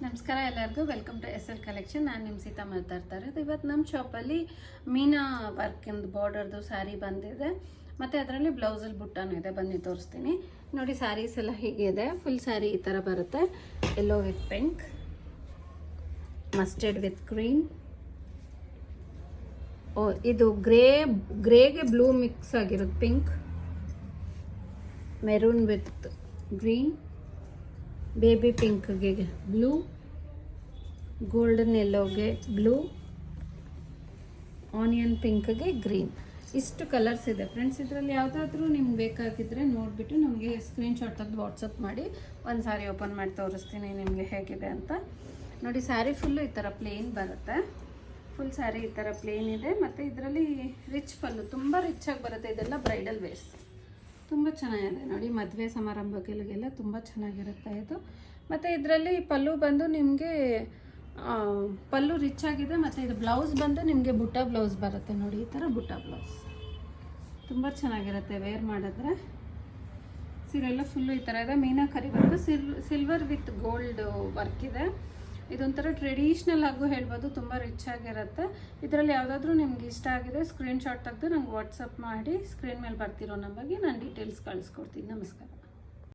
ನಮಸ್ಕಾರ ಎಲ್ಲರಿಗೂ, welcome to SL collection. ನಾನು ನಿಮ್ಮ ಸೀತಾ ಮಾತಾಡ್ತಾ ಇರೋದು. ಇವತ್ತು ನಮ್ಮ ಶಾಪಲ್ಲಿ ಮೀನಾ ವರ್ಕಿಂದು ಬಾರ್ಡರ್ದು ಸ್ಯಾರಿ ಬಂದಿದೆ, ಮತ್ತು ಅದರಲ್ಲಿ ಬ್ಲೌಸಲ್ಲಿ ಬುಟ್ಟಾನು ಇದೆ. ಬನ್ನಿ ತೋರಿಸ್ತೀನಿ ನೋಡಿ. ಸ್ಯಾರೀಸ್ ಎಲ್ಲ ಹೀಗಿದೆ. ಫುಲ್ ಸ್ಯಾರಿ ಈ ಥರ ಬರುತ್ತೆ. Yellow with pink, mustard with green, ಇದು ಗ್ರೇಗೆ ಬ್ಲೂ ಮಿಕ್ಸ್ ಆಗಿರೋದು, pink, maroon with green, baby ಪಿಂಕ್ಗೆ ಬ್ಲೂ, ಗೋಲ್ಡನ್ ಯೆಲ್ಲೋಗೆ ಬ್ಲೂ, ಆನಿಯನ್ ಪಿಂಕ್ಗೆ ಗ್ರೀನ್. ಇಷ್ಟು ಕಲರ್ಸ್ ಇದೆ ಫ್ರೆಂಡ್ಸ್. ಇದರಲ್ಲಿ ಯಾವುದಾದ್ರೂ ನಿಮ್ಗೆ ಬೇಕಾಗಿದ್ದರೆ ನೋಡಿಬಿಟ್ಟು ನಮಗೆ ಸ್ಕ್ರೀನ್ಶಾಟ್ ತೆಗೆದು ವಾಟ್ಸಪ್ ಮಾಡಿ. ಒಂದು ಸಾರಿ ಓಪನ್ ಮಾಡಿ ತೋರಿಸ್ತೀನಿ ನಿಮಗೆ ಹೇಗಿದೆ ಅಂತ ನೋಡಿ. ಸ್ಯಾರಿ ಫುಲ್ಲು ಈ ಥರ ಪ್ಲೇನ್ ಬರುತ್ತೆ. ಫುಲ್ ಸ್ಯಾರಿ ಈ ಥರ ಪ್ಲೇನ್ ಇದೆ, ಮತ್ತು ಇದರಲ್ಲಿ ರಿಚ್ ಪಲ್ಲು ತುಂಬ ರಿಚಾಗಿ ಬರುತ್ತೆ. ಇದೆಲ್ಲ ಬ್ರೈಡಲ್ ವೇರ್ಸ್, ತುಂಬ ಚೆನ್ನಾಗಿದೆ ನೋಡಿ. ಮದುವೆ ಸಮಾರಂಭಗಳಿಗೆಲ್ಲ ತುಂಬ ಚೆನ್ನಾಗಿರುತ್ತೆ ಇದು. ಮತ್ತು ಇದರಲ್ಲಿ ಪಲ್ಲು ಬಂದು ನಿಮಗೆ ಪಲ್ಲು ರಿಚ್ ಆಗಿದೆ, ಮತ್ತು ಇದು ಬ್ಲೌಸ್ ಬಂದು ನಿಮಗೆ ಬುಟ್ಟ ಬ್ಲೌಸ್ ಬರುತ್ತೆ ನೋಡಿ. ಈ ಥರ ಬುಟ್ಟ ಬ್ಲೌಸ್ ತುಂಬ ಚೆನ್ನಾಗಿರುತ್ತೆ ವೇರ್ ಮಾಡಿದ್ರೆ. ಸೀರೆಲ್ಲ ಫುಲ್ಲು ಈ ಥರ ಇದೆ. ಮೀನಾಕರಿ ಬಂದು ಸಿಲ್ವರ್ ವಿತ್ ಗೋಲ್ಡ್ ವರ್ಕ್ ಇದೆ. ಇದೊಂಥರ ಟ್ರೆಡಿಷ್ನಲ್ ಆಗು ಹೇಳ್ಬೋದು, ತುಂಬ ರಿಚ್ ಆಗಿರುತ್ತೆ. ಇದರಲ್ಲಿ ಯಾವುದಾದ್ರೂ ನಿಮ್ಗೆ ಇಷ್ಟ ಆಗಿದೆ ಸ್ಕ್ರೀನ್ಶಾಟ್ ತೆಗೆದು ನಂಗೆ ವಾಟ್ಸಪ್ ಮಾಡಿ. ಸ್ಕ್ರೀನ್ ಮೇಲೆ ಬರ್ತಿರೋ ನಂಬರ್ಗೆ ನಾನು ಡೀಟೇಲ್ಸ್ ಕಳಿಸ್ಕೊಡ್ತೀನಿ. ನಮಸ್ಕಾರ.